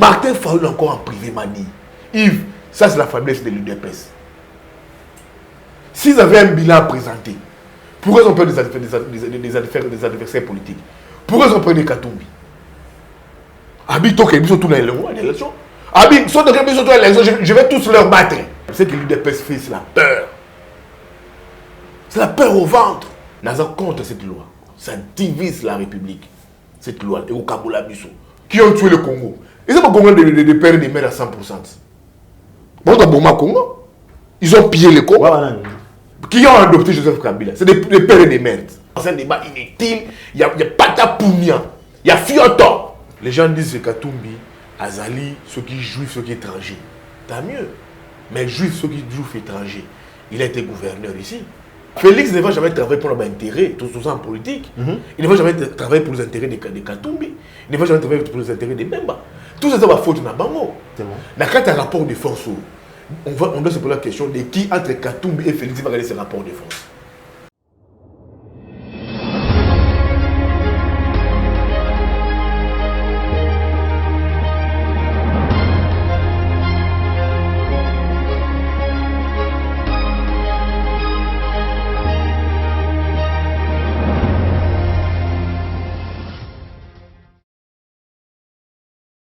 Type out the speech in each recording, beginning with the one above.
Martin Fayoul encore en privé m'a dit, Yves, ça c'est la faiblesse de l'UDPS. S'ils avaient un bilan à présenter, pourquoi ils ont peur des adversaires politiques? Pourquoi ils ont peur des Katumbi? Habitons qu'ils sont tous dans l'élection. Habitons qu'ils sont tous dans l'élection, je vais tous leur battre. C'est que l'UDPS fait, c'est la peur. C'est la peur au ventre. Naza contre cette loi. Ça divise la République. Cette loi, et au Kaboula Bissou. Qui ont tué le Congo. Ils ont pas Congo de père et de mère à 100%. Bon, dans Boma Congo, ils ont pillé le Congo. Qui ont adopté Joseph Kabila. C'est des pères et des mères. C'est un débat inutile. Il y a Patapoumia. Il y a Fioto. Les gens disent que Katumbi, Azali, ceux qui jouent, ceux qui sont étrangers. Tant mieux. Mais juifs, ceux qui jouent étrangers. Il a été gouverneur ici. Félix ne va jamais travailler pour l'intérêt, tout ça en politique. Il ne va jamais travailler pour les intérêts de Katumbi. Il ne va jamais travailler pour les intérêts des Memba. Tout ça, ça va faute dans Bango. Dans le rapport de force, on doit se poser la question de qui entre Katumbi et Félix va regarder ce rapport de force.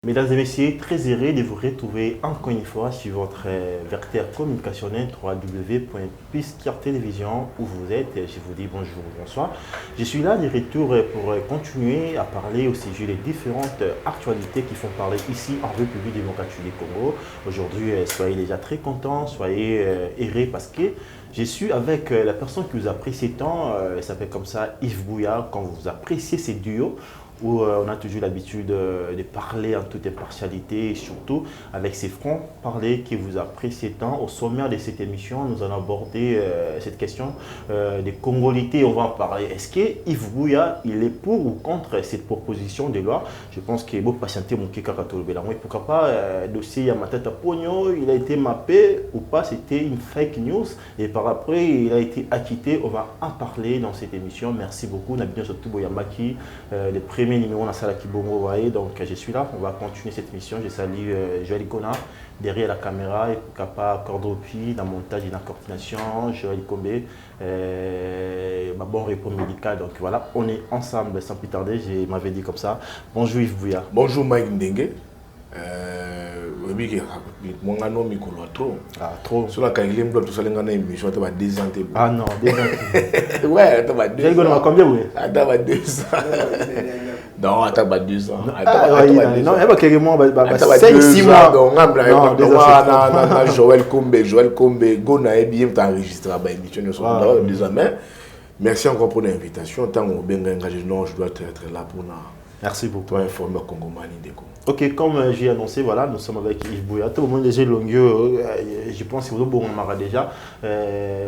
Mesdames et messieurs, très heureux de vous retrouver encore une fois sur votre vecteur communicationnel www.puisquière télévision où vous êtes. Je vous dis bonjour, bonsoir. Je suis là de retour pour continuer à parler au sujet des différentes actualités qui font parler ici en République démocratique du Congo. Aujourd'hui, soyez déjà très contents, soyez heureux parce que je suis avec la personne qui vous apprécie tant, elle s'appelle comme ça Yves Bouya, quand vous appréciez ces duos. Où on a toujours l'habitude de parler en toute impartialité et surtout avec ces francs-parler qui vous apprécient tant. Au sommaire de cette émission, nous allons aborder cette question des Congolités. On va en parler. Est-ce que Yves Bouya, il est pour ou contre cette proposition de loi? Je pense qu'il est beau patienter mon Kikakatolobela. Pourquoi pas, dossier Yamatata Pogno, il a été mappé ou pas, c'était une fake news. Et par après, il a été acquitté. On va en parler dans cette émission. Merci beaucoup. Nabidjan surtout Boyambaki, les premiers numéro dans la salle Kibongo, donc je suis là, on va continuer cette mission. Je salue Joël Gona derrière la caméra, et Kapa Cordopi, dans le montage et la coordination, Joël Kombe, ma bonne réponse médicale. Donc voilà, on est ensemble sans plus tarder, je m'avais dit comme ça. Bonjour Yves Bouya. Bonjour Mike Ndengue. Mon nom est trop. Ah, trop. Sur la carrière, tout ça, les émission, tu vas désanter. Ah non, désanter. Ouais, tu vas désanter. Joël Gona, combien oui? Tu vas désanter. Non, attends, 2 ans. Non, il y a carrément 5-6 mois. Donc, Joël Kombe, Gona est bien enregistré à l'émission de 2 ans. Merci encore pour l'invitation. Tant que je dois être là pour merci beaucoup. Pour informer le Congo Mali. Ok, comme j'ai annoncé, voilà, nous sommes avec Yves Bouya. Tout le monde déjà longueux, je pense que vous avez déjà.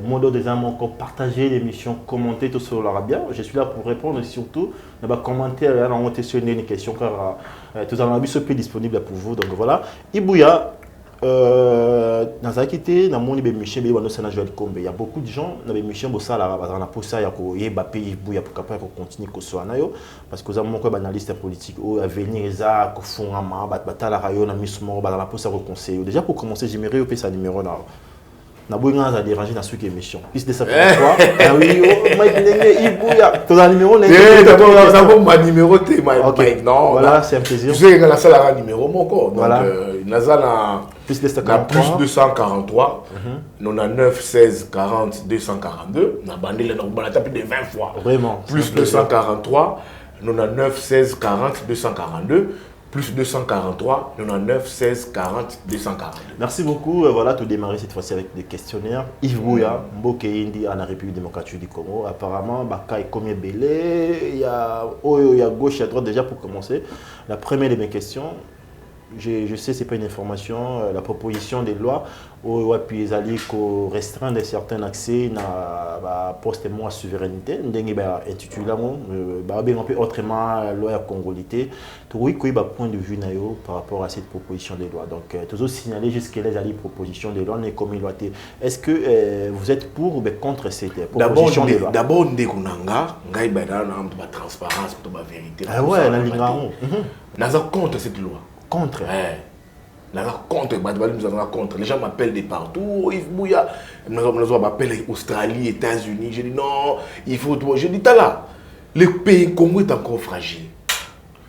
Moi, déjà, encore partager l'émission, commenter tout sur l'Arabia. Je suis là pour répondre et surtout, commenter, on va sur une question car tout le monde est disponible pour vous. Donc voilà, Yves Bouya. Dans la quitté, dans mon Michel, il y a beaucoup de gens dans les Michel Bossala, dans la posa, il y a des pays qui pour continuer parce que nous avons des analystes politiques ou à venir, ils font un bataille à rayon, dans la posa conseil. Déjà pour commencer, j'aimerais vous ça numéro là. Na boinga za déranger dans cette émission. Plus de ça pour toi. Ah oui, Mike Ndengue, Yves Bouya. Ton numéro n'est pas. D'abord ma numéro t'es Mike. Non. Voilà, c'est un plaisir. Je sais que la salle a un numéro mon corps. Donc Nazala plus de 243 99 16 40 242. Na bandé là on a tapé de 20 fois. Vraiment. Plus 243 99 16 40 242. Plus 243, 99, 16, 40, 242. Merci beaucoup. Voilà, tout démarrer cette fois-ci avec des questionnaires. Yves Bouya, Mboke Indi, en République démocratique du Congo. Apparemment, Bakaï Komie Belé, il y a gauche et à droite déjà pour commencer. La première de mes questions, je sais, ce n'est pas une information, la proposition des lois où ils allaient restreindre certains accès à poste à souveraineté. Nous avons intitulé autrement la loi congolité. Oui, il y a un point de vue par rapport à cette proposition des lois. Donc, toujours signaler jusqu'à les propositions des lois, comme il doit être. Est-ce que vous êtes pour ou contre cette proposition des lois? D'abord, nous avons une transparence, une vérité. Ah ouais, la ligne. Nous sommes contre cette loi. contre. Contre, contre. Les gens m'appellent de partout. Yves Bouya, m'appellent Australie, États-Unis. Je dis non, il faut. Je dis t'as là. Le pays Congo est encore fragile.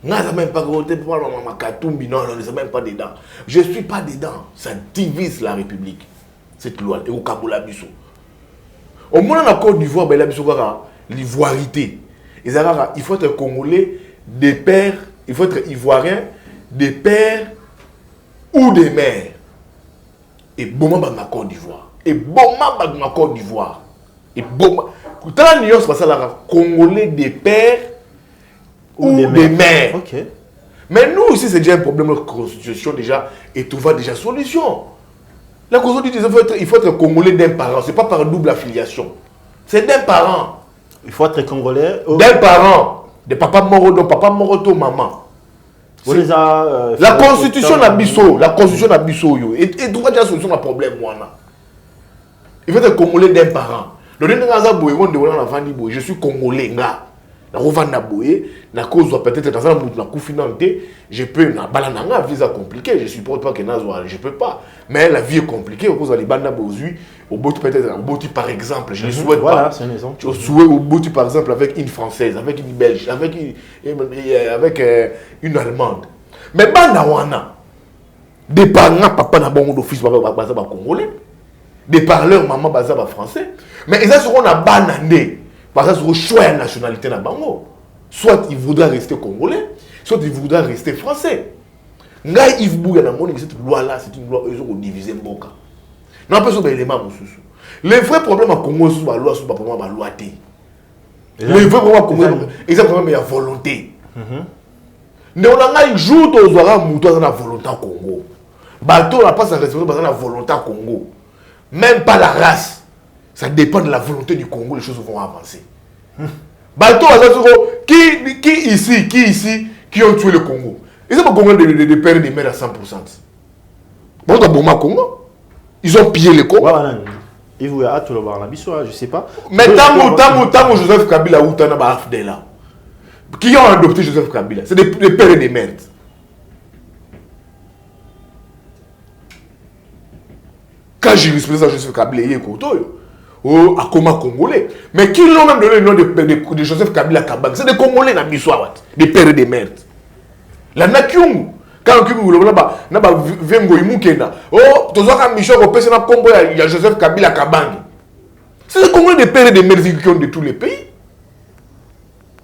Non, ça même pas voté pour ma Katumbi. Non, ça même pas dedans. Je suis pas dedans. Ça divise la République. Cette loi. Et au Kaboula Bissou. Au moins en Côte d'Ivoire, ben la Bissou l'ivoirité. Il faut être congolais des pères. Il faut être ivoirien des pères ou des mères. Et bon ma Côte d'Ivoire. Et bon ma Côte d'Ivoire. Et bon dans la nuance, c'est ça, congolais des pères ou des mères. Okay. Mais nous aussi, c'est déjà un problème de constitution déjà, et tout va déjà solution. La constitution, il faut être congolais d'un parent, c'est pas par double affiliation. C'est d'un parent. Il faut être congolais. D'un parent. De papa moroto, maman. La constitution n'a biso, la constitution n'a biso yo. Et tout va déjà solution à problème moi. Il faut être congolais d'un parent. Le je suis congolais, peut-être dans un monde je peux na visa compliqué, je supporte pas que je peux pas. Mais la vie est compliquée, au peut-être par exemple, je ne souhaite pas. C'est un exemple. Je souhaite au Boti par exemple avec une française, avec une belge, avec une allemande. Mais banawana des parents papa na bon d'office papa congolais. Des parleurs maman bazaba français, mais ils seront na banandé parce que c'est choix de nationalité na bango. Soit il voudra rester congolais, soit il voudra rester français. Ngai Yves Bouya na moni cette loi là, c'est une loi ils ont divisé mboka. Non pas sur élément mususu. Le vrai problème à Congo c'est la loi sur pas vraiment la loi té. Le vrai problème à Congo c'est problème il y a volonté. Ne on a ngai jour to zora muto na volonté au Congo. Bato la pas sa responsabilité na volonté au Congo. Même pas la race. Ça dépend de la volonté du Congo, les choses vont avancer. Bateau, qui ici, qui ont tué le Congo? Ils ont pas Congo de père et de mère à 100%. Bon, dans le Congo, ils ont pillé le Congo. Et vous, à tout le monde, je sais pas. Mais tant Joseph Kabila ou Tanaba Afdela, qui ont adopté Joseph Kabila, c'est des pères et des mères. Quand j'ai respecté Joseph Kabila, il est à Koma Congolais. Mais qui l'ont même donné le nom de Joseph Kabila Kabang? C'est des Congolais dans Bissouawat, des pères et des mères. La Nakyung, quand Kyungu n'a pas Vengo Imukena, oh, tu as un Michel Opé, c'est un combo, il y a Joseph Kabila Kabang. C'est des Congolais des pères et des mères qui ont de tous les pays.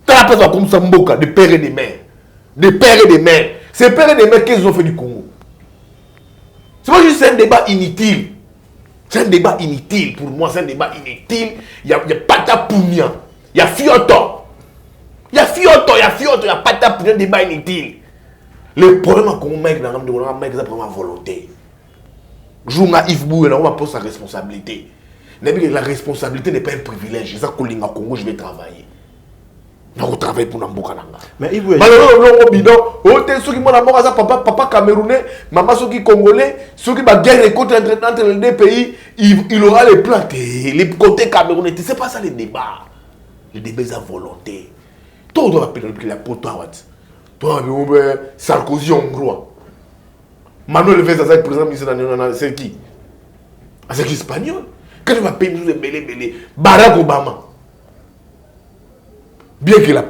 Tu as pas comme ça, Mboka, des pères et des mères. Des pères et des mères. Ces pères et des mères, qu'est-ce qu'ils ont fait du Congo? C'est pas juste un débat inutile. C'est un débat inutile. Pour moi, c'est un débat inutile. Il y a Patapounia. Il y a Fioto. Il y a Patapounia, un débat inutile. Le problème est qu'on mec, c'est vraiment volonté. Je suis Yves Bouya, on va poser sa responsabilité. La responsabilité n'est pas un privilège. C'est ça qu'au Congo, je vais travailler. On travaille pour Namboka. Mais il vous papa camerounais, maman qui congolais, ceux qui va guerre entre les deux pays, il aura les plans. Les côtés camerounais, c'est pas ça le débat. Le débat est à volonté. Tout doit appeler la potoawat. Toi, Sarkozy hongrois. Manuel Valls, président, c'est qui? C'est qui espagnol? Quand tu vas payer les belé, Barack Obama. Bien que la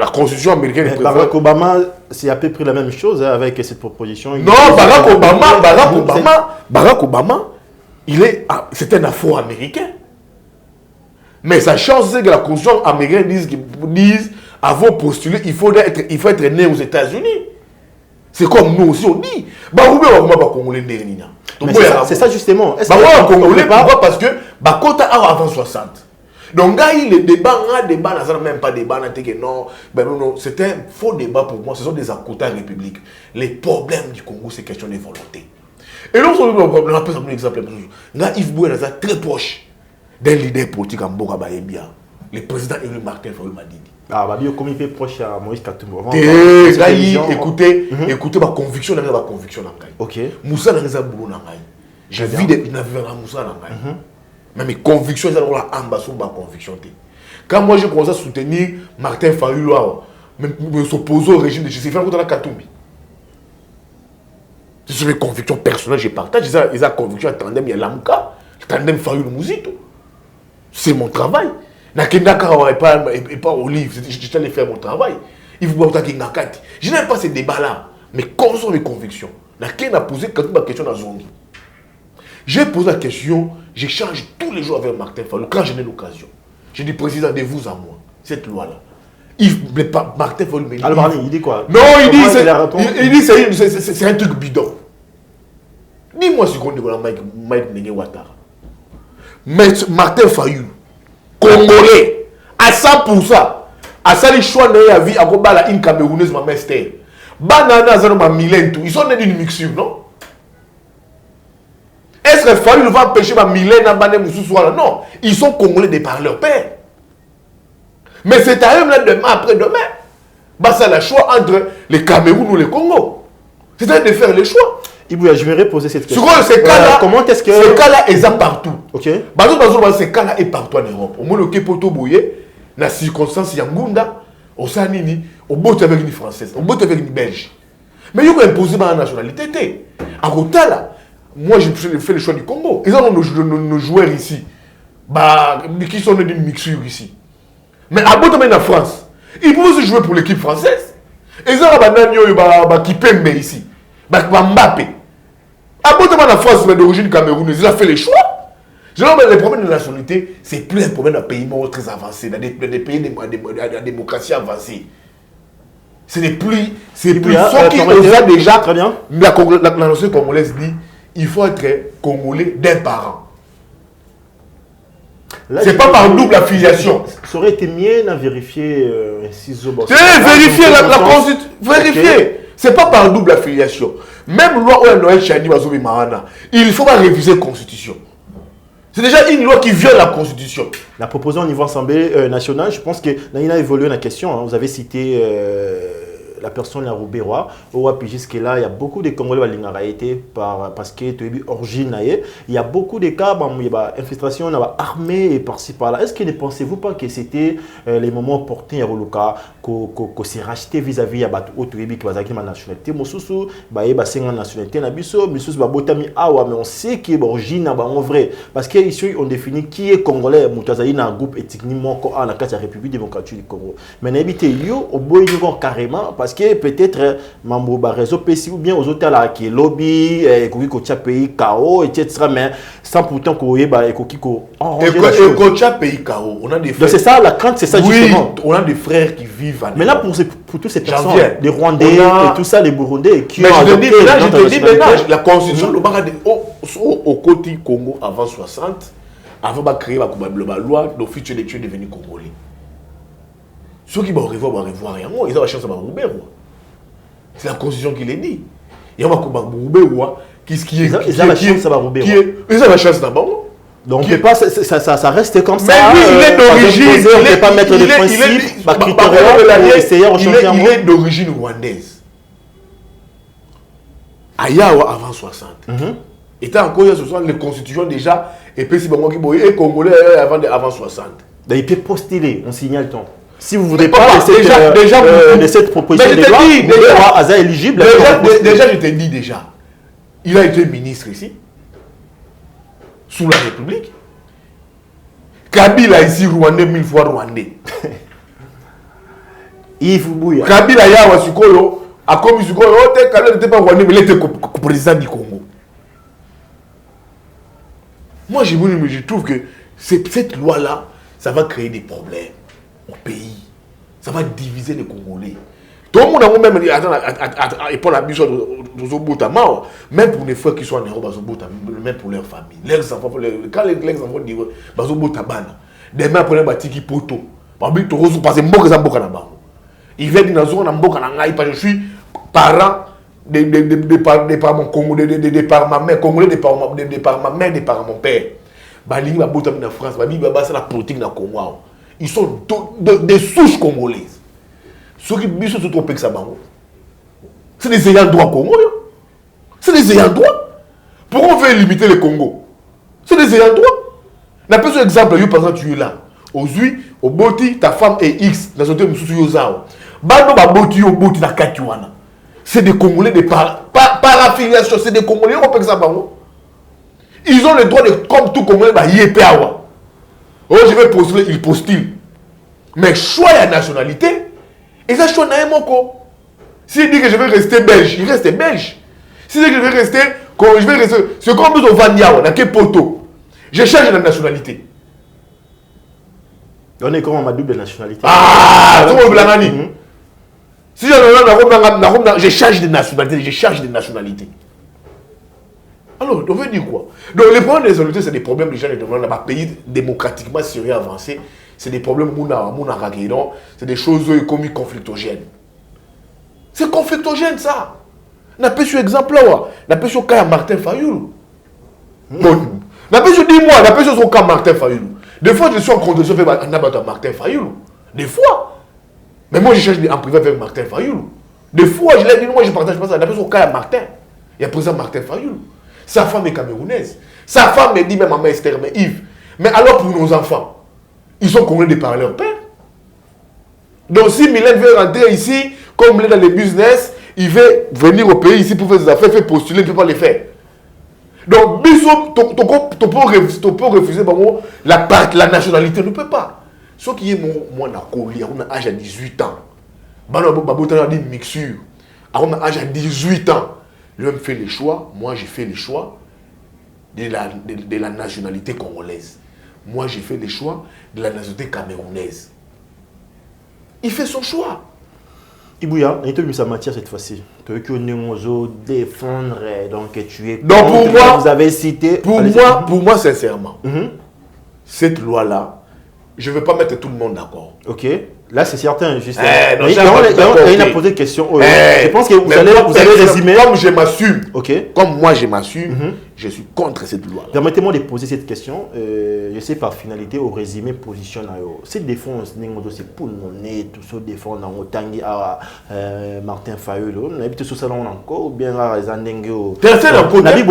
constitution américaine... Barack Obama, c'est à peu près la même chose avec cette proposition. Non, Barack Obama, c'est un afro-américain. Mais sa chance, c'est que la constitution américaine dise avant de postuler, il faut être né aux États-Unis. C'est comme nous aussi on dit. C'est ça justement. Pourquoi? Parce que avant 60. Donc, le débat, même pas débat, non, c'est un faux débat pour moi. Ce sont des accoutants républiques. Les problèmes du Congo, c'est question de volonté. Et là, on a un exemple. Yves Bouya est très proche d'un leader politique en Boka Bayebia, le président Élu Martin Fayulu Madidi. Ah, bah, comme il est proche à Moïse Katumbi. Écoutez ma conviction, ok. Moussa n'a pas boulot. J'ai vu des Moussa. Mais mes convictions, c'est ma conviction. Quand moi je commence à soutenir Martin Fayulu, me s'opposer au régime de Joseph Kabila contre la Katumbi. C'est mes convictions personnelles, je partage. Ils ont conviction à tandem, il y a l'amka, tandem Fayoulou Mouzito. C'est mon travail. Et pas Olive, je allé faire mon travail. Il faut pas que je n'aime pas ces débats-là. Mais quelles sont mes convictions? N'a posé ma question à Zongi. J'ai posé la question, j'échange tous les jours avec Martin Fayulu quand j'en ai l'occasion. Je dis président de vous à moi, cette loi-là. Martin Fayulu me dit. Alors, il dit quoi? Non, il dit c'est un truc bidon. Dis-moi ce qu'on dit pour Mike Nene Ouattara. Mais Martin Fayulu, Congolais, à 100%, à ça les choix de la vie, à Kobala, une Camerounaise, ma mère. Banana, Zanoma Milen, tout. Ils sont nés d'une mixture, non? Est-ce que Fayulu va empêcher ma Milen, Bané Moussousoua? Non, ils sont Congolais de par leur père. Mais c'est à eux, là, demain, après-demain. Bah, c'est le choix entre les Cameroun ou les Congo. C'est à eux de faire le choix. Ibouya, je vais reposer cette question. Ces cas-là, comment est-ce que... Ces cas-là, ils sont partout. Ok. Ces cas-là, ils sont partout en Europe. Au moins, le Kepoto Boye, dans la circonstance, il y a Ngunda, au Sanini, au bout avec une Française, au bout avec une Belge. Mais il y a imposé ma nationalité. À côté là, moi, j'ai fait le choix du Congo. Ils ont nos joueurs ici, qui sont d'une mixture ici. Mais à bout de la France, ils peuvent aussi jouer pour l'équipe française. Ils ont qui pembe ici. Mbappé. À bout de la France, mais d'origine camerounaise, il a fait les choix. Les problèmes de nationalité, c'est plus un problème d'un pays très avancé, dans des pays de la démocratie avancée. C'est plus ceux qui ont déjà. Très bien. La nation congolaise dit il faut être congolais d'un parent. C'est pas par double affiliation. Ça aurait été mieux à vérifier vérifier la constitution. Vérifier. C'est pas par double affiliation. Même loi où Noël Chani Bazobi Mahana, il faut pas réviser la constitution. C'est déjà une loi qui viole la constitution. La proposition au niveau Assemblée nationale, je pense que il a évolué la question. Vous avez cité la personne à Roubaix-Roi, puis jusque-là, il y a beaucoup de Congolais qui ont été parce que tu es origine. Il y a beaucoup de cas, il y a infiltration, armée et par-ci par-là. Est-ce que ne pensez-vous pas que c'était les moments opportuns à Roluka qu'on s'est racheté vis-à-vis de l'autorité qui a une nationalité? Moussousou, il y a une nationalité, mais on sait qui est origine en vrai. Parce qu'ici, on définit qui est Congolais. Moutazaï dans un groupe ethniquement dans la République démocratique du Congo. Mais n'habitez yo au bout niveau carrément parce que peut-être membre réseau PC ou bien aux hôtels qui lobby qui coach pays KO etc. mais sans pourtant qu'on ait qui pays KO. On a des frères. C'est ça la crainte, c'est ça justement. On a des frères qui vivent à mais là pour toutes ces personnes, les Rwandais et tout ça, les Burundais qui mais je te dis maintenant la constitution au côté Congo avant 60 avant de créer la loi d'officier de tuer devenir congolais. Ceux qui vont revoir, ils ont la chance de Roubaix. C'est la constitution qui l'a dit. Il y a un Roubaix, qui est. Ils ont la chance de Roubaix. Ils ont la chance d'abord. Donc, ça reste comme ça. Mais oui, il est d'origine. On ne peut pas mettre des principes, il est d'origine rwandaise. Ayawa avant 60. Et encore il 60, les constitutions déjà, et puis si et Congolais avant 60. Il peut postuler, on signale ton. Si vous ne voulez pas de cette proposition de loi, vous êtes éligible. Déjà, je te dis déjà, il a été ministre ici, sous la République. Kabila ici, Rwandais, 1000 fois Rwandais. Yves Bouya. Kabila Yawa Sukoyo, a commis Sukoyo, Kabila n'était pas Rwandais, mais il était président du Congo. Moi, je trouve que cette loi-là, ça va créer des problèmes au pays. Ça va diviser les Congolais. Tout le monde a même et pour la mission de même pour les frères qui sont en Europe, même pour leurs familles. Leurs enfants, quand les enfants disent demain après un bâti qui poteau. Parce que il vient d'une zone parce que je suis parent de par mon Congo, de par ma mère, Congolais de par ma mère, de par mon père. Balingi va botter en France, balingi va passer la politique dans le Congo. Ils sont des souches congolaises. Ceux qui sont trompés que ça, c'est des ayants droit Congo. C'est des ayants droit. Pourquoi on veut limiter le Congo? C'est des ayants droit. N'a pas exemple, par exemple, tu es là. Aujourd'hui, au Boti, ta femme est X, dans son terme, sous Yozao. Bando ba Boti au Boti na Katiwana. c'est des Congolais par affiliation, c'est des Congolais, on peut que ça va. Ils ont le droit de, comme tout Congolais, oh, je vais postuler, ils postulent. Mais choix la nationalité, et ça choix n'a pas. S'il dit que je vais rester belge, il reste belge. S'il dit que je vais rester, c'est comme au Vandiao, dans quel poteau. Je change de nationalité. On est comme ma double nationalité. Ah, c'est mon blanc. Si je change de nationalité, Alors, on veut dire quoi? Donc, les problèmes des nationalités, c'est des problèmes déjà dans un pays démocratiquement sérieux avancé. C'est des problèmes c'est des choses comme conflictogènes. C'est conflictogène, ça. On a pas sur exemple là. On a pas sur cas Martin Fayoulou. On a pas sur 10 mois, on a pas sur son cas Martin Fayoulou. Des fois, je suis en condition avec Martin Fayoulou. Des fois. Mais moi, je cherche en privé avec Martin Fayoulou. Des fois, je l'ai dit, moi, je partage pas ça. On a pas sur cas Martin. Il y a président Martin Fayoulou. Sa femme est camerounaise. Sa femme me dit même maman Esther, mais Yves. Mais alors pour nos enfants, ils sont congolais de par leur père. Donc si Mylène veut rentrer ici, comme il est dans les business, il veut venir au pays ici pour faire des affaires, faire postuler, il ne peut pas les faire. Donc, tu peux refuser la nationalité, ne peut pas. Ce qui est mon accolé, on a âge à 18 ans. On a dit mixture. On a âge à 18 ans. L'homme fait le choix, moi j'ai fait le choix de la nationalité congolaise. Moi j'ai fait le choix de la nationalité camerounaise. Il fait son choix. Ibouya, il te mis sa matière cette fois-ci. Tu veux que nous défendre, donc tu es. Donc pour moi, vous avez cité. Pour moi sincèrement, cette loi-là, je ne veux pas mettre tout le monde d'accord. Ok. Là, c'est certain, juste. Il a posé une question. Je pense que vous allez résumer. Comme je m'assume, comme moi je m'assume, je suis contre cette loi. Permettez-moi de poser cette question. Je sais par finalité, au résumé, position. Cette défense, c'est pour nous, tout ça, défendre dans Otangi à Martin Fayoulou. On habite sur salon encore, ou bien à Zandengo. La scène en côté.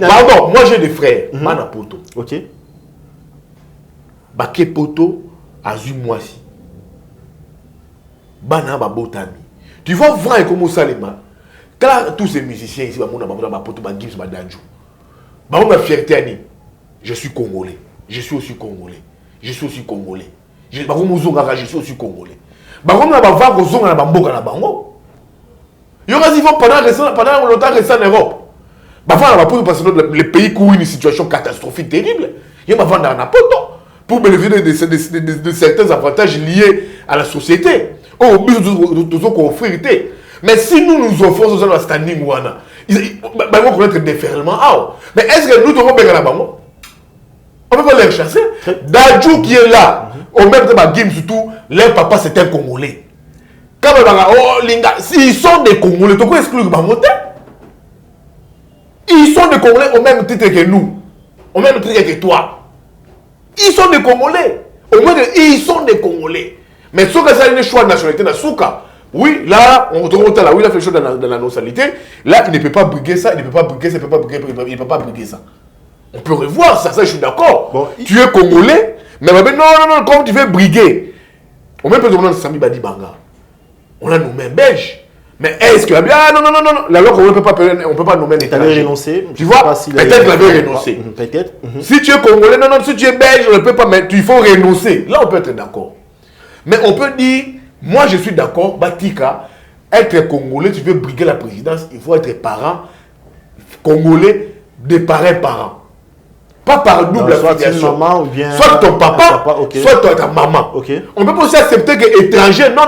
Pardon, moi j'ai des frères. Manapoto. Ok. Baké Poto. Azumwasi. Bana Babotami. Tu vois voir comment ça les mains. Quand tous ces musiciens ici, je suis congolais. Je suis aussi congolais. Je suis aussi congolais. Je suis aussi congolais. Pendant longtemps resté en Europe. Parce que le pays court une situation catastrophique terrible. Il y a un poto. Pour bénéficier de certains avantages liés à la société. Oh, nous avons offrir. Mais si nous nous offrons ce standing, ils vont connaître déferlement. Mais est-ce que nous devons faire la banque? On ne peut pas les chasser. Dadjou qui est là, au même temps, surtout, leur papa c'est un Congolais. Quand s'ils sont des Congolais, tu peux exclure Bangote? Ils sont des Congolais au même titre que nous, au même titre que toi. Ils sont des Congolais. Au moins, ils sont des Congolais. Mais ce que ça a une choix de nationalité dans Souka. Oui, là, on te là, oui, il a fait le choix de la nationalité. Là, il ne peut pas briguer ça, il ne peut pas briguer ça, il ne peut pas briguer ça. On peut revoir ça, je suis d'accord. Bon, tu es Congolais, mais non, comme tu veux briguer. On même peut demander Sami Badi Banga. On a nommé belge. Mais est-ce que non, la loi on ne peut pas nommer les étrangers. Renoncer. Tu vois, peut-être qu'il avait renoncé. Peut-être. Si tu es congolais, non, si tu es belge, on ne peut pas, mais il faut renoncer. Là, on peut être d'accord. Mais on peut dire, moi je suis d'accord, Batika, être congolais, tu veux briguer la présidence, il faut être parent congolais de parents. Pas par double affiliation. Soit ton papa, soit ta maman. On peut pas aussi accepter que étranger, non.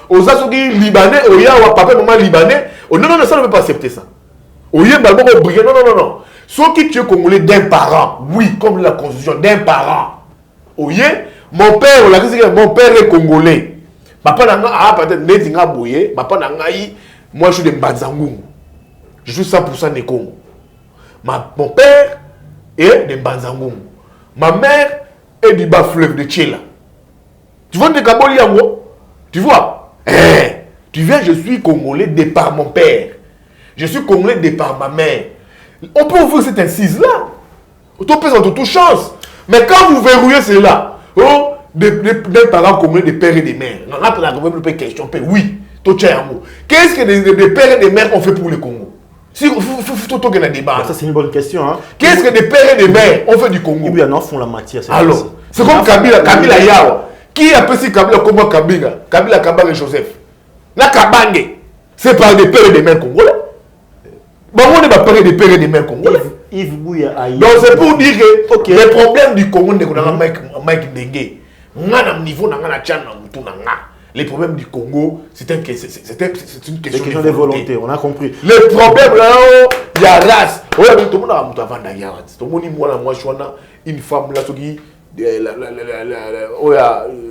Aux Assoki libanais, au Yawa, papa, maman libanais. Non, ça ne peut pas accepter ça. Au Yawa, non. Sauf que tu es congolais d'un parent, oui, comme la constitution, d'un parent. Au Yawa, mon père est congolais. Papa n'a peut-être Netinga Bouye, papa n'a moi je suis de Mbanzangoum. Je suis 100% des Congo. Mon père est de Mbanzangoum. Ma mère est du bas fleuve de Tchela. Tu vois de Kaboli Yango? Tu vois? Tu viens, je suis congolais de par mon père. Je suis congolais de par ma mère. On peut ouvrir cette incise-là. On peut en toute chance. Mais quand vous verrouillez cela, des parents congolais, des pères et des mères, on a la question, oui. Qu'est-ce que des pères et des mères ont fait pour le Congo? Si faut qu'il y ait un débat. Ça, c'est une bonne question. Hein. Qu'est-ce que des pères et des mères ont fait du Congo? Il y en a font la matière. Alors, c'est comme Kabila Yao. Qui appelle si Kabila comme Kabila et Joseph? La Kabange, c'est par des pères et des mères congolais. Bon, on est pas père et des pères et des mères congolais. Yves Bouya. Donc c'est pour dire que les problèmes du Congo, Mike Ndenge, niveau les problèmes du Congo, c'est une question de volonté. On a compris. Les problèmes là, il y a race. Tout le monde a une femme là,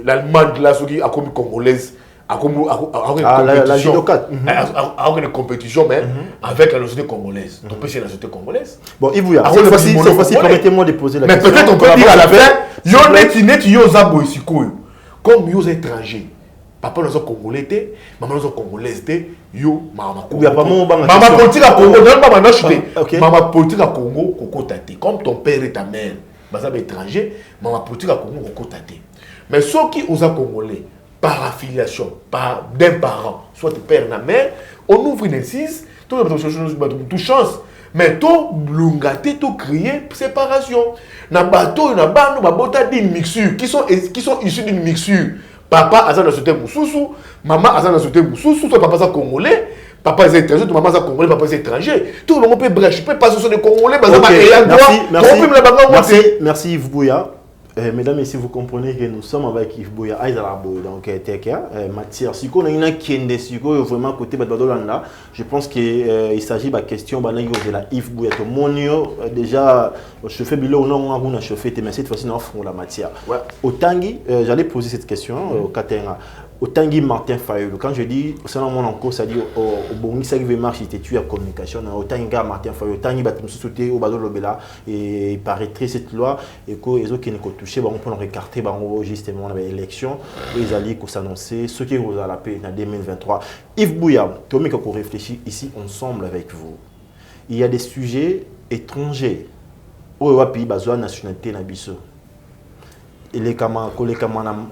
l'Allemande là, qui a comme congolaise. La judocate. Une compétition, mais avec la société congolaise. Donc, c'est la société congolaise. Bon, Yves Bouya, cette fois-ci, permettez-moi de poser la question. Mais peut-être on peut dire à la fin, comme yo étrangers. Papa nous a congolais, maman nous a congolaise, yo maman politique à Congo, non pas maman politique à Congo, Koko Tate. Comme ton père et ta mère, bazab étranger, maman politique à Congo, Koko Tate. Mais ceux qui ont congolais par affiliation, par d'un parent, soit père et mère, on ouvre une incise, tout chance. Mais tout blungate, tout crier séparation. Na bateau, na bande, na bota d'une mixture qui sont issus d'une mixture. Papa a ça dans ce thème Moussoussou, maman a ça dans ce thème Moussoussou, toi papa ça congolais, papa est étranger, toi maman ça congolais, papa est étranger. Tout le monde peut brèche, je peux pas sur des congolais, merci Yves Bouya. Mesdames et messieurs, vous comprenez que nous sommes avec Yves Bouya, donc matière. Si on a une qui vraiment côté Badolanda, je pense qu'il s'agit de la question de la Yves Bouya. Déjà, je fais bilo non on a chauffé, mais cette fois-ci nous avons la matière. Au Tanguy, j'allais poser cette question au Katenga. Au Tanguy Martin Fayulu, quand je dis c'est dans mon enco, ça dit au Bongi ça qui veut marcher, c'était tu à communication. Au Tanguy Martin Fayulu, au Tanguy Batum sauter au Badolo Bela et il paraîtrait cette loi et que les autres qui ne touché, on peut écarter, justement l'élection, ils allaient s'annoncer ce qui vous a la paix en 2023. Yves Bouya, Tommy, quand on réfléchit ici ensemble avec vous, il y a des sujets étrangers. Au pays, besoin de nationalité nabiso. Il est comme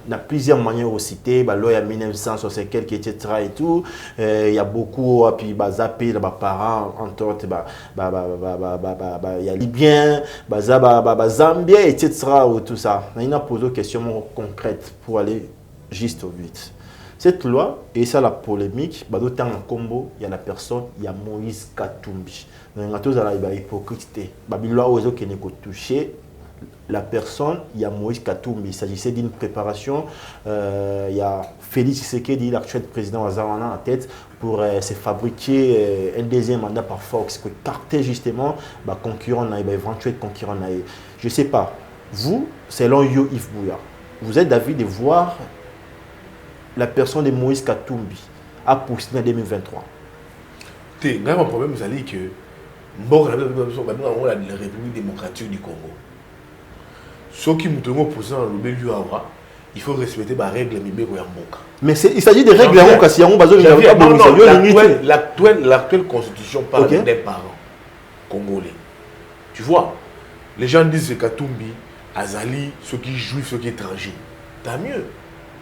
na plusieurs manières de citer, il y a 1960 quelques etc. et tout. Il y a beaucoup puis zappé les parents entre autres il y a Libyens, Zambien etc. ou tout ça. Il a posé des questions concrètes pour aller juste au but. Cette loi, et ça la polémique, dans le combo, il y a la personne, il y a Moïse Katumbi. Il y a tous les hypocrites. Il y a des qui ne touché. La personne, il y a Moïse Katumbi. Il s'agissait d'une préparation. Il y a Félix Tshisekedi, l'actuel président Azawana, en tête pour se fabriquer un deuxième mandat par force, pour carter justement concurrent, éventuel concurrent. Je ne sais pas. Vous, selon Yo Yves Bouya, vous êtes d'avis de voir la personne de Moïse Katumbi à pousser en 2023. Mon problème, c'est que la République démocratique du Congo. Ceux qui nous tenons posés dans le il faut respecter les règles. Mais il s'agit des règles. L'actuelle constitution parle des parents congolais. Tu vois, les gens disent que Katumbi, Azali, ceux qui jouent, ceux qui sont étrangers. Tant mieux.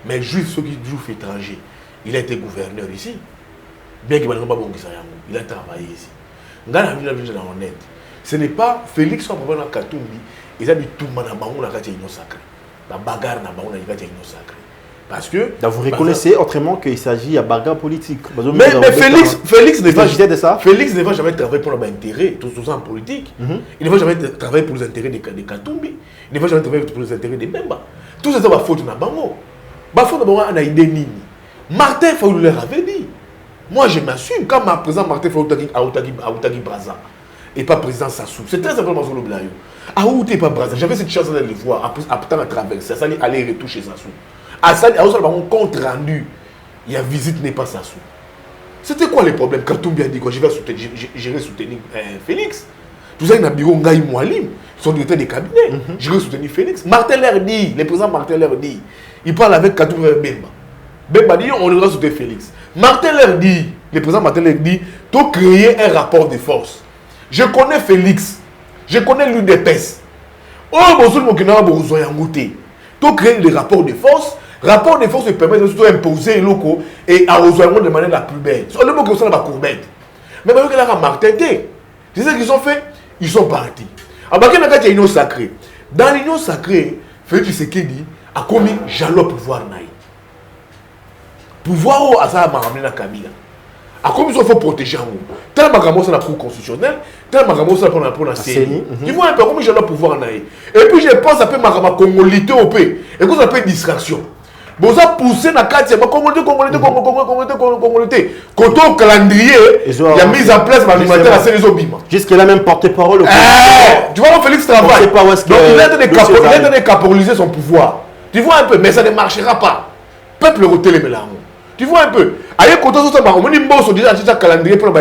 Mais juif, ceux qui jouent étrangers, il a été gouverneur ici. Bien qu'il n'y ait pas bon il a travaillé ici. Ce n'est pas Félix qui a problème avec Katumbi. Ils ont dit tout le monde a été sacré. La bagarre n'a pas été sacré. Parce que. Donc vous reconnaissez autrement qu'il s'agit de bagarre politique. Mais Félix ne va jamais travailler pour l'intérêt, tout ça en politique. Il ne va jamais travailler pour les intérêts de Katumbi. Il ne va jamais travailler pour les intérêts de Bemba. Tout ça va faute dans Bango. Martin Fayulu leur avait dit. Moi je m'assume quand ma président Martin Fayulu a Outagi Braza et pas président Sassou. C'est très simplement sur le blayo. Aouté pas Braza. J'avais cette chance de les voir après à traverser. Ça allait aller retoucher Sassou. À ça, on compte rendu. Il y a visite n'est pas Sassou. C'était quoi les problèmes? Katumbi a dit quoi? J'irai soutenir Félix. Tout ça, il y a un bureau Ngaï Moualim, son directeur de cabinet. J'irai soutenir Félix. Martin leur dit, le président Martin leur dit, il parle avec Katumbi Bemba. Bemba dit, on ira soutenir Félix. Martin leur dit, le président Martin leur dit, tu créer un rapport de force. Je connais Félix, je connais l'UDPS. Oh, bonjour, mon Kena, bonjour, Yangoute. Tu créer des rapports de force. Rapport de force permet de surtout imposer les locaux et à rejoindre de manière la plus belle. Sur le mot que ça n'a pas courbette. Mais maintenant que là, Martin, c'est ce qu'ils ont fait, ils sont partis. Alors, il y a une union sacrée. Dans l'union sacrée, Félix Tshisekedi a commis jalon pouvoir. Pouvoir à ça, Maramena Kabila. A comme il faut protéger un mot. Tel Magambo, c'est la Cour constitutionnelle, tel Magambo, c'est pour la CENI. Tu vois un peu comment j'ai le pouvoir. Et puis je pense à peu Magama Congolité au pays. Et qu'on appelle distraction. Bon, ça poussé dans la carte, il y a Congolité. Quand on calendrier, il y a mis en place l'animateur à CENI Zobima. Jusqu'à la même porte-parole. Tu vois, Félix travaille. Donc il a de capitaliser son pouvoir. Tu vois un peu, mais ça ne marchera pas. Peuple rotelé mais là. Tu vois un peu. Ailleurs, quand on a déjà un calendrier pour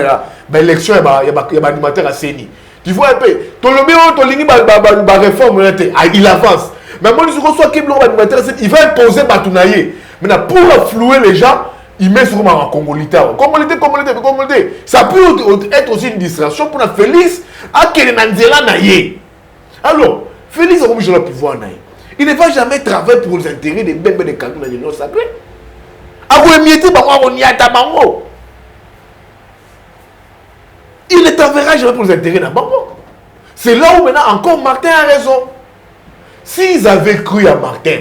l'élection, il y a un animateur à CENI. Tu vois un peu. La réforme, il avance. Mais moi, je reçois qu'il y a un animateur à CENI. Il va imposer Batounaye. Maintenant, pour flouer les gens, il met sur un Congolité. Congolité. Ça peut être aussi une distraction pour la Félix à Kelenanzela Naye. Alors, Félix a obligé le pouvoir Naye. Il ne va jamais travailler pour les intérêts des bébés de cantons de l'Union sacrée. Il ne travaillera jamais pour les intérêts d'un banco. C'est là où maintenant encore Martin a raison. S'ils avaient cru à Martin,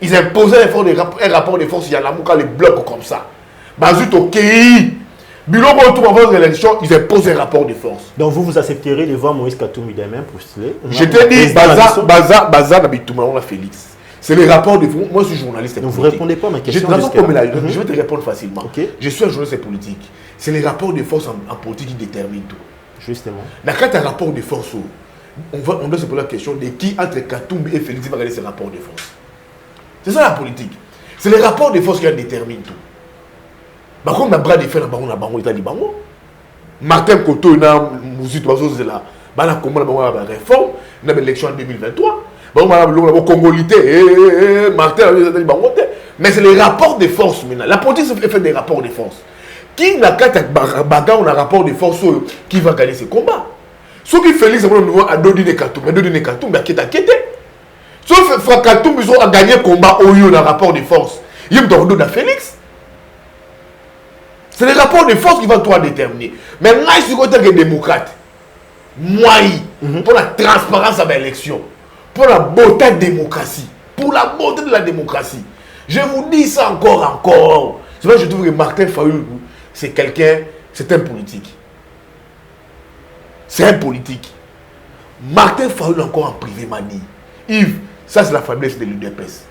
ils imposaient un rapport de force, il y a l'amour les blocs comme ça. Bazut au Kei, Bilo tout avant l'élection, ils imposent un rapport de force. Donc vous accepterez de voir Moïse Katumbi demain postuler. Je te dis, Baza, Nabitouma, on a Félix. C'est le rapport de... Moi, je suis journaliste. Donc vous ne répondez pas à ma question. Je vais te répondre facilement. Okay. Je suis un journaliste politique. C'est les rapports de force en politique qui déterminent tout. Justement. Quand tu as un rapport de force, on doit se poser la question de qui entre Katumbi et Félix va regarder ces rapports de force. C'est ça la politique. C'est les rapports de force qui déterminent tout. Par contre, on a bras de fer dans le bango, il bango. Martin Koto, il y a une réforme, il y a une élection en 2023. Congolité, mais c'est les rapports de force maintenant. La politique fait des rapports de force. Qui n'a qu'à bagarre, on a un rapport de force qui va gagner ce combat. Ceux qui Félix a donné des cartons, mais qui est inquiété. Sauf que Katumbi a gagné le combat au lieu d'un rapport de force. Il y a un Félix. C'est les rapports de force qui vont toi déterminer. Mais moi, je suis côté des démocrates. Moi, pour la transparence à l'élection. Pour la beauté de la démocratie. Pour la beauté de la démocratie. Je vous dis ça encore. C'est vrai que je trouve que Martin Fayoulou, c'est quelqu'un, c'est un politique. C'est un politique. Martin Fayoulou encore en privé m'a dit, Yves, ça c'est la faiblesse de l'UDPS.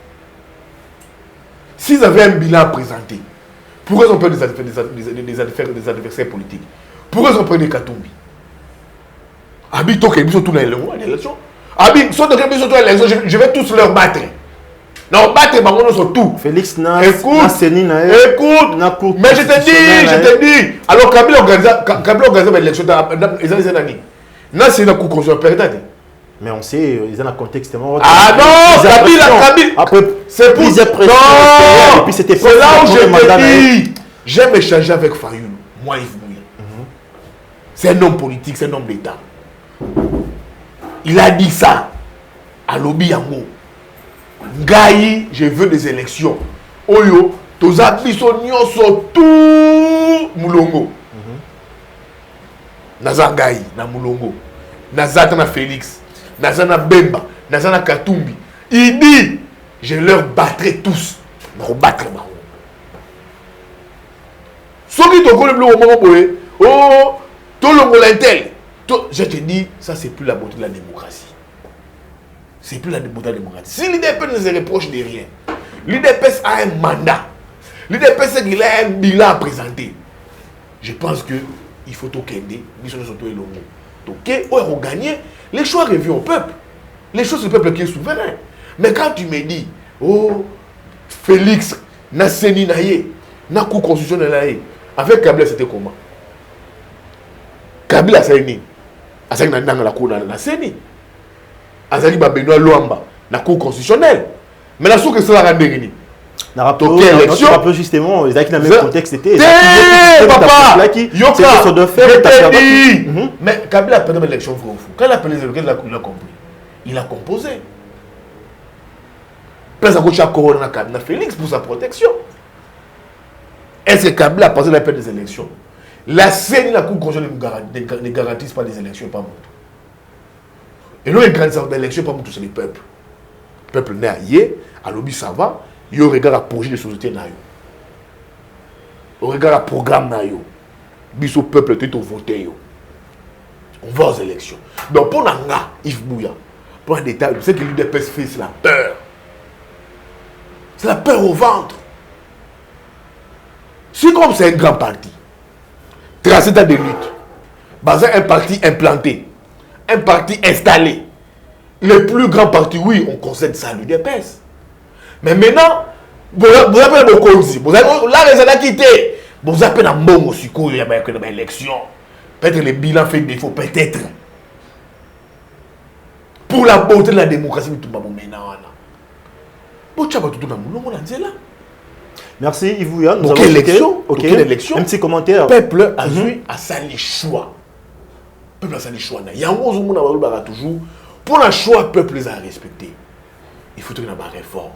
S'ils avaient un bilan à présenter, pourquoi ils ont pris des adversaires politiques? Pourquoi ils ont pris des Katumbi? Habito qu'ils sont tous dans l'élection. Je vais tous leur battre. Non, battre, sur tout. Félix écoute, mais je te dis. Alors, Kabila organise l'élection. C'est une coup mais on sait, ils ont un contexte. Ah non, Kabila. Après, c'est pour plusieurs pressions. Non, et puis c'était c'est là où je te dis. J'aime échanger avec Fayoulou. Moi, Yves Mouya. C'est un homme politique, c'est un homme d'État. Il a dit ça à Lobi Yango. Ngaï, je veux des élections. Oyo, toza biso nyonso tout Moulongo. Naza Ngaï, na Moulongo. Naza na Félix. Naza na Bemba. Naza na Katumbi. Il dit, je leur battrai tous. Je battrai Bango. Ceux qui te connaissent le moment boé, oh, tout le monde l'intel. Je te dis, ça c'est plus la beauté de la démocratie. C'est plus la beauté de la démocratie. Si l'IDPS ne se reproche de rien, l'IDPS a un mandat. L'IDPS il a un bilan à présenter. Je pense qu'il faut tout kender. Ils sont surtout élongés. Ok, on a gagné. Les choix reviennent au peuple. Les choses du peuple qui est souverain. Mais quand tu me dis, oh, Félix, na Seni naye, na coup constitutionnel naye, avec Kabila c'était comment? Kabila Seni. Azali na ndanga la cour na Seni. Azali ba Benoît Luamba la cour constitutionnelle. Mais la source que cela rend ni. Na rappel justement, ils avaient le même contexte c'était. Papa, Yoka de faire. Mais Kabila a perdu l'élection vrai ou faux. Quand il a perdu l'élection, il a compris. Il a composé. Place à côté de Corona Kabila Félix pour sa protection. Est-ce que Kabila a passé la peine des élections? La CENI, la Cour constitutionnelle ne garantissent pas les élections, pas moi. Et nous, les grandes élections, pas moi, c'est le peuple. Le peuple n'est pas hier, à l'objet ça va, il regarde le projet de société. On regarde le programme. Le peuple est voté. On va aux élections. Donc, pour Nanga, Yves Bouya, pour un détail, vous savez que l'UDPS fait, c'est la peur. C'est la peur au ventre. Si comme c'est un grand parti, tracé dans des luttes, basé un parti implanté, un parti installé, le plus grand parti, oui, on concède ça à l'UDPS. Mais maintenant, vous avez beaucoup aussi. Vous avez là, les gens quitté. Vous avez un bon aussi, il y a une élection. Peut-être le bilan fait défaut, peut-être. Pour la beauté de la démocratie, tout le monde maintenant. Merci Yves Bouya. Nous avons élection, élection, un petit commentaire. Le peuple a joué à ça les choix. Le peuple a ça les choix. Il y a un moment toujours. Pour le choix, le peuple les a respectés. Il faut qu'il y ait une réforme.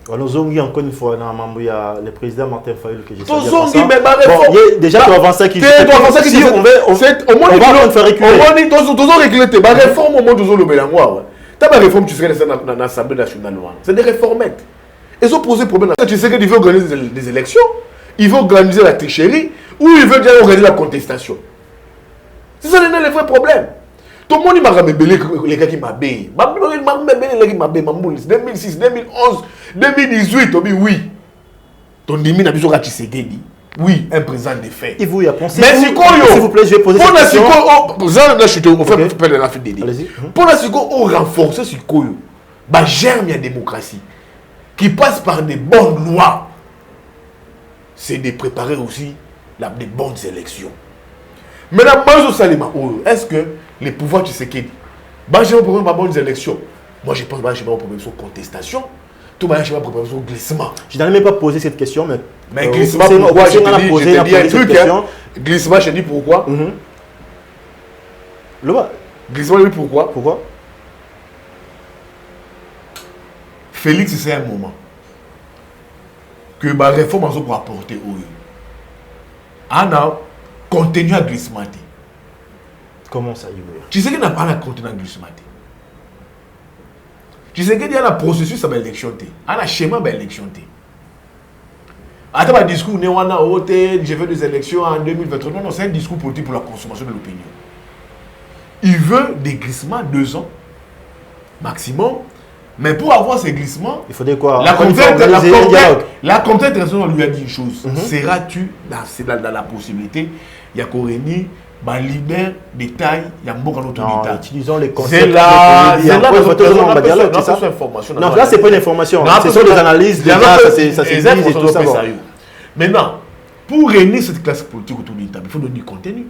Nous avons encore une fois le président Martin Fayulu que j'ai dit. Mais déjà, tu avances qui on va faire reculer. La réforme au monde de l'Omélangois. Ta réforme, tu serais dans l'Assemblée nationale. C'est des réformettes. Ils ont posé problème. Tu sais qu'il veut organiser des élections, il veut organiser la tricherie, ou il veut déjà organiser la contestation. C'est ça le vrai problème. Tout le monde m'a rébellé les gars qui m'habillent. 2006, 2011, 2018, oui. Ton demi n'a besoin de Tshisekedi. Oui, un président de fait. Et vous y a pensé. Mais s'il vous plaît, je vais poser cette question. Pour la Sikoyo, on renforce Sikoyo. Bah, germe la démocratie. Qui passe par des bonnes lois. C'est de préparer aussi des bonnes élections. Maintenant, est-ce que les pouvoirs du Tshisekedi, j'ai un problème de bonnes élections? Moi, je pense que j'ai un problème sur contestation. Tout le monde a un problème sur glissement. Je n'allais même pas poser cette question, mais glissement, pourquoi? Je te dis un truc. Glissement, je te dis pourquoi. Glissement, oui, pourquoi? Pourquoi? Félix, c'est un moment que la réforme a pour apporter au Anna continue à glissement. Comment ça, Yves? Tu sais qu'il n'a pas la continue à glissement. Tu sais qu'il y a un processus à l'élection. Il y a un schéma à l'élection. Attends, le discours, je veux des élections en 2023. Non, c'est un discours politique pour la consommation de l'opinion. Il veut des glissements 2 ans maximum. Mais pour avoir ces glissements, il faudrait quoi? La comptable lui a dit une chose. Seras-tu dans la possibilité, il y a Koréni, leader de taille, il y a beaucoup d'autres leaders. Utilisons les concepts. C'est là, non, là, c'est pas une information. Ce sont des analyses, ça c'est tout ça. Maintenant, pour réunir cette classe politique autour d'une table, il faut donner du contenu.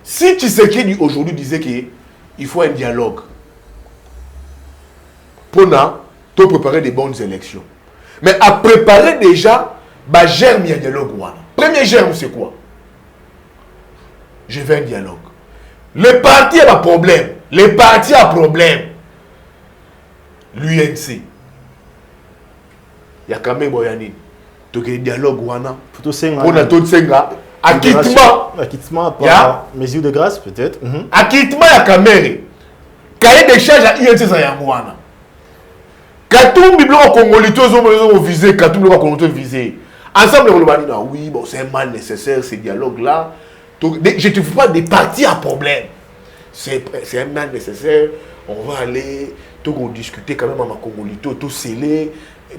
Si Tshisekedi aujourd'hui disait qu'il faut un dialogue, pour préparer des bonnes élections. Mais à préparer déjà, germe un dialogue. Premier germe, c'est quoi? Je veux un dialogue. Le parti a un problème. Le parti a un problème. L'UNC. Il y a quand même un dialogue. Pour notre Senga. Acquittement par mesure de grâce, peut-être. Acquittement, il y a quand même. Cahier des charges à INC, ça y a Mouana. Katumbi bloc congolais ont visé, Katumbi bloc congolais visé. Ensemble, oui, bon, c'est un mal nécessaire, ces dialogues-là. Je ne te fais pas des partis à problème. C'est un mal nécessaire. On va aller, on discuter quand même avec Congolais, tout scellé.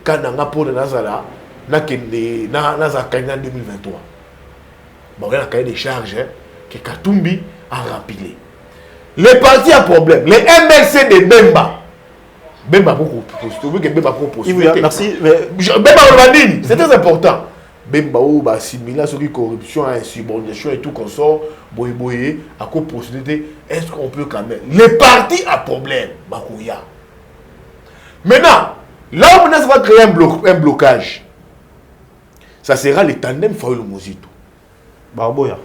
Quand on a pour le Nazara, on a 2023. Bon, il y a un cahier des charges que Katumbi a rempli. Les partis à problème, les MLC de Bemba. Bemba merci. C'est très important. Bemba ou similaire sur la corruption, insubordination et tout qu'on sort, boye à quoi possibilité. Est-ce qu'on peut quand même les partis à problème, Bakouya. Maintenant, là où on va créer un blocage, ça sera le tandem Fayulu Mozito. Baroboya.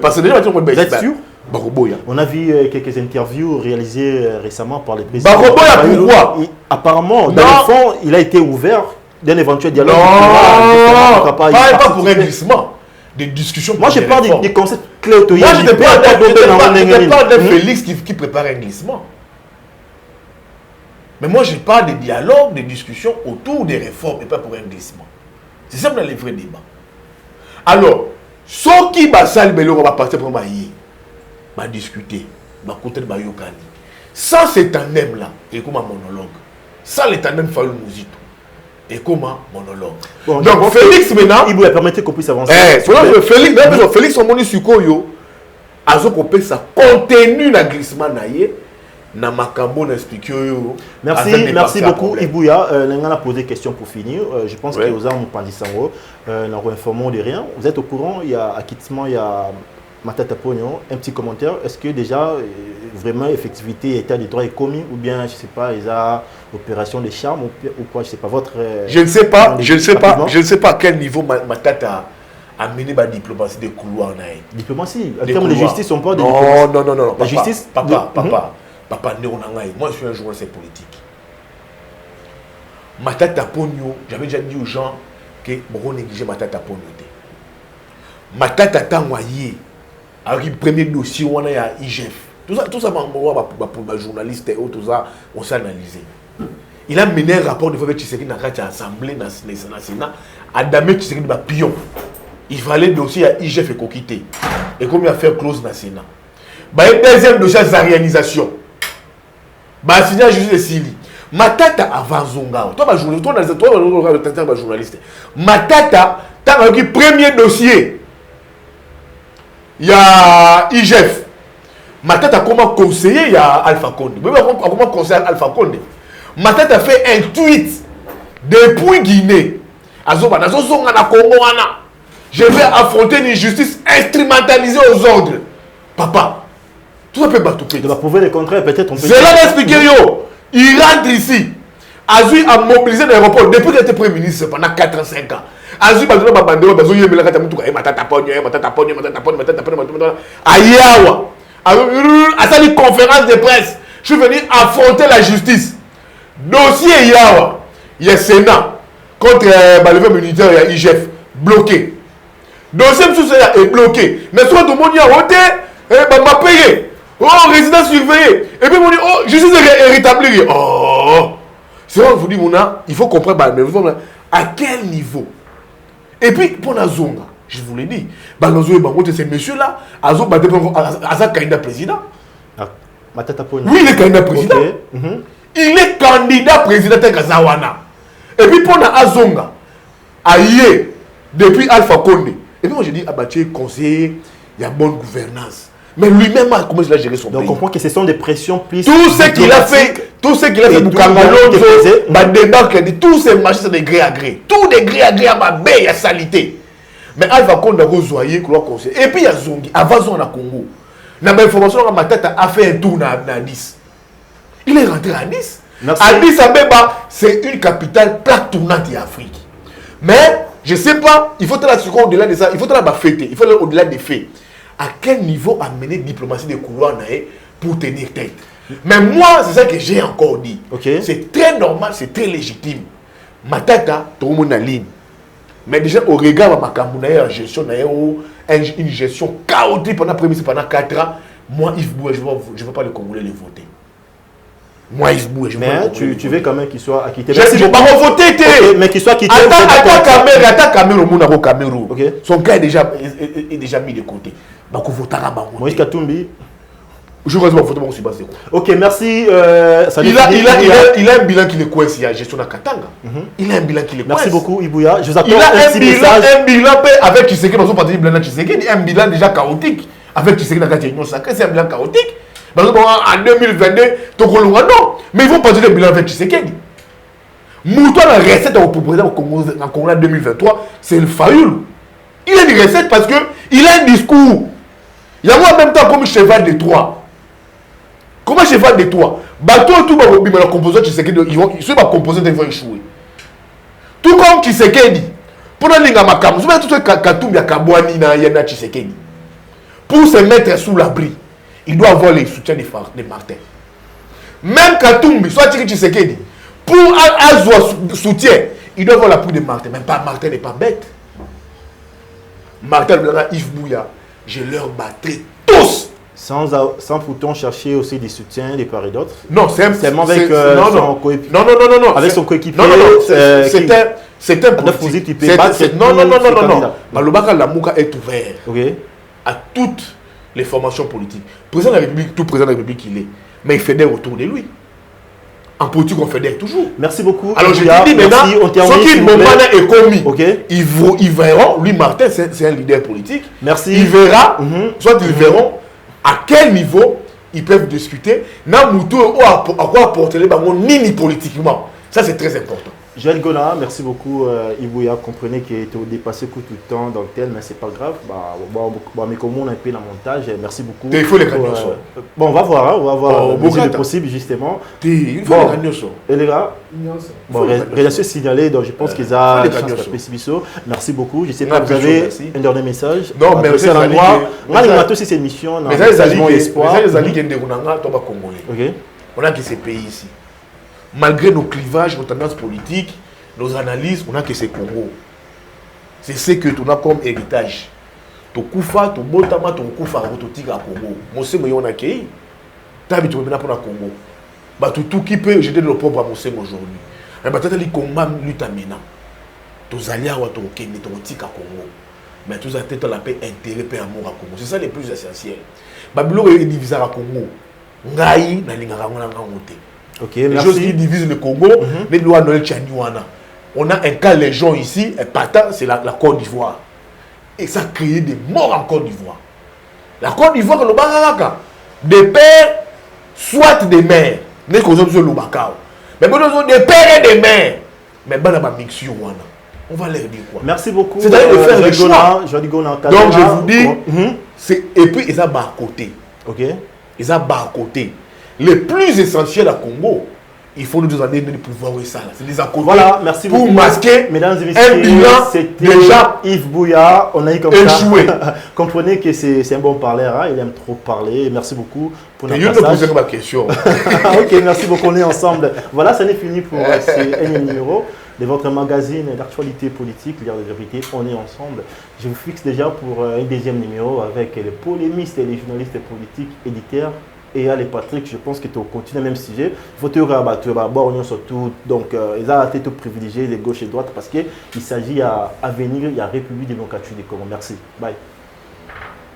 Parce que déjà, vous êtes sûr? Baroboya. On a vu quelques interviews réalisées récemment par les présidents. Baroboya, pourquoi? Apparemment, dans le fond, il a été ouvert d'un éventuel dialogue. Non, pas pour un glissement. Des discussions. Moi, je parle des concepts clés. Moi, je ne parle de Félix qui prépare un glissement. Mais moi, je parle des dialogues, des discussions autour des réformes et pas pour un glissement. C'est ça dans les vrais débats. Alors, ceux qui va partir pour va discuter, va côté de Bayokani. Sans cet tandem-là, et comme un monologue. Sans le tandem Fayulu Mouzito, et comme un monologue. Bon, donc, Félix maintenant. Il vous permettre qu'on puisse avancer. Félix, on m'a dit que ça contenu dans glissement. Merci beaucoup Ibouya. On a posé question pour finir. Je pense que vous avez nous informons de rien. Vous êtes au courant, il y a acquittement, il y a Matata Pognon. Un petit commentaire. Est-ce que déjà vraiment effectivité état de droit est commis ou bien je sais pas, il y a opération de charme ou quoi, je sais pas votre. Je ne sais pas à quel niveau Matata a mené ma diplomatie de couloir. Diplomatie. En termes de justice, on parle de diplomatie. Non. La justice. Papa, moi je suis un journaliste politique. Matata Pogno, j'avais déjà dit aux gens que bon négliger Matata Pogno. Matata Tangoye, avec le premier dossier, on a IGF. Tout ça, pour les journalistes et tout ça, on s'est analysé. Il a mené un rapport de fait avec Tshisekedi dans l'Assemblée nationale, Adamé Tshisekedi de pion. Il fallait le dossier à IGF et Kokité. Et comme il a fait clause nationale. Deuxième dossier, la réalisation. Signé à justice de Sili. Matata avant Zonga. Toi, journaliste. Matata, tu as le premier dossier. Il y a IGF. Matata, comment conseiller il y a Alpha Condé. Comment conseiller Alpha Condé. Matata fait un tweet depuis Guinée. Je vais affronter une justice instrumentalisée aux ordres. Papa. Tout ça peut battre. De la prouver le contraire, peut-être on peut. C'est là l'expliquer. Il rentre ici. Azui a mobilisé l'aéroport depuis qu'il était Premier ministre pendant 4 ans, 5 ans. Azui a dit à sa conférence de presse, je suis venu affronter la justice. Dossier Yawa. Il y a Sénat contre le militaire, il y a IGF bloqué. Dossier est bloqué. Mais soit tout le monde y a voté, m'a payé. Oh, résident surveillé. Et puis, on dit, oh, justice est rétablie. Oh, c'est vrai, vous dites, il faut comprendre à quel niveau. Et puis, pour la zone, je vous l'ai dit, ces messieurs-là, ils ont candidat président. Oui, il est candidat président. Il est candidat président de Gazawana. Et puis, pour la Azonga, aïe, depuis Alpha Condé. Et puis, moi, je dis, tu es conseiller, il y a bonne gouvernance. Mais lui-même, comment il a géré son pays. Donc on comprend que ce sont des pressions plus. Tout ce qu'il a fait, pour Kangalonzo, tous ces marchés, c'est des gré à gré. Tout des gré à gré à ma baie, il y a salité. Mais Alpha Condé a rejoigné, conseil. Et puis il y a Zongi, avant Zongi à Congo. Dans ma information, ma tête a fait un tour à Nice. Il est rentré à Nice. Addis Abeba, c'est une capitale plaque tournante en Afrique. Mais, je ne sais pas, il faut être au-delà de ça, il faut être fêter, il faut aller au-delà des faits. À quel niveau amener diplomatie de couloir pour tenir tête. Mais moi, c'est ça que j'ai encore dit. Okay. C'est très normal, c'est très légitime. Matata, tout le monde en ligne. Mais déjà, au regard de ma campagne, une gestion chaotique pendant 4 ans, moi, Yves Boué, je ne veux pas les Congolais les voter. Moi, Yves Boué, je veux pas les tu veux quand même qu'il soit acquitté. Je ne veux pas voter. Mais qu'il soit acquitté. Attends Cameroun. Okay. Son cas est déjà mis de côté. Moïse Katumbi. Je crois que je vais aussi passer. Ok, merci. Il a un bilan qui est coincé il y a gestion à Katanga. Il a un bilan qui est coincé. Merci beaucoup, Ibouya. Je vous attends. Il a un bilan avec Tshisekedi, parce qu'on parle de Tshisekedi, un bilan déjà chaotique. Avec Tshisekedi dans la Union sacrée, c'est un bilan chaotique. Parce qu'en 2022, non. Mais ils vont parler de bilan avec Tshisekedi. Mouton la recette au président au Congo en 2023, c'est le Fayulu. Il a une recette parce qu'il a un discours. Il y a en même temps comme cheval de Troie. Comment cheval de Troie? Bateau tout le composant Tshisekedi, ils vont composer, ils vont échouer. Tout comme Tshisekedi. Pour aller à Makamu, tout ce Katumbi à Kabouani na Tshisekedi. Pour se mettre sous l'abri. il doit avoir les soutiens de Martin. Même Katumbi, soit Thierry Tshisekedi, pour avoir soutien, il doit avoir l'appui de Martin. Même pas Martin n'est pas bête. Martin, Yves Bouya, je leur battrai tous. Sans pourtant chercher aussi des soutiens de part et d'autre. Non, c'est avec son coéquipier. Non. Avec son coéquipier. C'est un politique. Non. Malobaka Lamouka est ouvert à toutes les formations politiques. Président de la République, tout président de la République il est. Mais il fédère autour de lui. En politique, on fédère toujours. Merci beaucoup. Alors je te dis maintenant, ceux qui moment est commis, ils verront, lui Martin, c'est un leader politique. Merci. Il verra, soit ils verront à quel niveau ils peuvent discuter. À quoi apporter les ballons, ni politiquement. Ça, c'est très important. Joël Gona, merci beaucoup. Ibouya, comprenez qu'il était dépassé tout le temps dans le tel, mais c'est pas grave. Mais comment on a fait la montage, merci beaucoup. Il faut les gagner. Bon, on va voir le possible, justement. Il faut les gagner. Et les gars, relation signalée, donc je pense qu'ils ont merci beaucoup. Je sais pas, vous avez un dernier message. Non, merci à moi. Moi, je m'attends aussi cette émission. Mais ça, les espoirs. On a que ces pays ici. Malgré nos clivages, nos tendances politiques, nos analyses, on a que c'est Congo. C'est ce que tu as comme héritage. Tu koufa, tu botama, tu koufa, tu tiga Congo. Moi, c'est moi, on a qui. Tu as habitué pour la Congo. Bah, tout qui peut jeter le propre à mon aujourd'hui. Mais bah, tu as dit qu'on m'a lutte à maintenant. Tu as alliés à ton Kenya, tu tiga Congo. Mais tu as tête la paix, intérêt, paix, amour à Congo. C'est ça le plus essentiel. Bah, Bilo est divisé à Congo. Ngai, na lingara ngona ngamote. Okay, les choses qui divisent le Congo, on a un cas légion ici, et partant, c'est la Côte d'Ivoire. Et ça a créé des morts en Côte d'Ivoire. La Côte d'Ivoire, le Baraka, des pères, soit des mères, n'est qu'aux hommes sur le Bakao. Mais bon, des pères et des mères. Mais bon, on va leur dire quoi. Merci beaucoup. C'est-à-dire de faire le choix. Donc je vous dis, et puis ils ont bas à côté. Ok. Ils ont bas à côté. Le plus essentiel à Congo, il faut nous donner de pouvoir et ça. C'est des à côté. Voilà, merci beaucoup. Pour masquer mesdames et un bilan déjà Yves Bouya. On a eu comme échoué. Ça. Comprenez que c'est un bon parleur. Hein? Il aime trop parler. Merci beaucoup pour notre passage. Je ne ma question. Ok, merci beaucoup. On est ensemble. Voilà, ça n'est fini pour ce énième numéro de votre magazine d'actualité politique, Lire de vérité. On est ensemble. Je vous fixe déjà pour un deuxième numéro avec les polémistes et les journalistes politiques, éditeurs. Et les Patrick, je pense que tu continues le même sujet. Il faut te rabattre, surtout. Donc, ils ont été privilégiés de gauche et droite parce qu'il s'agit à venir, il y a République démocratique du Congo. Merci. Bye.